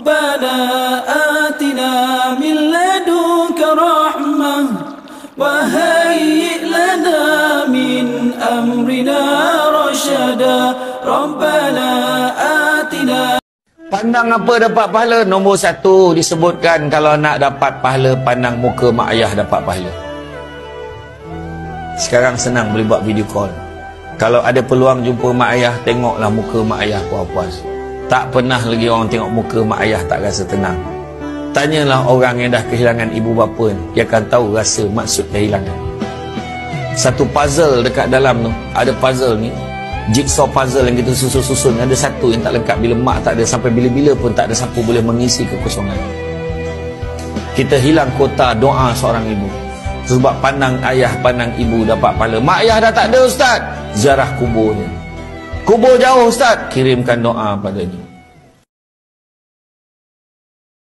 Rabbana atina min ladunka rahmah wa hayyi' lana min amrina rasyada. Rabbana atina. Pandang apa dapat pahala? Nombor 1 disebutkan kalau nak dapat pahala, pandang muka mak ayah dapat pahala. Sekarang senang boleh buat video call. Kalau ada peluang jumpa mak ayah, tengoklah muka mak ayah puas-puas. Tak pernah lagi orang tengok muka mak ayah tak rasa tenang. Tanyalah orang yang dah kehilangan ibu bapa ni, dia akan tahu rasa maksud kehilangan. Satu puzzle dekat dalam tu, ada puzzle ni, jigsaw puzzle yang kita susun-susun, ada satu yang tak lengkap. Bila mak tak ada, sampai bila-bila pun tak ada siapa boleh mengisi kekosongan. Kita hilang kota doa seorang ibu. Sebab pandang ayah, pandang ibu dapat pahala. Mak ayah dah tak ada, ustaz, ziarah kuburnya. Kubur jauh, ustaz, kirimkan doa padanya.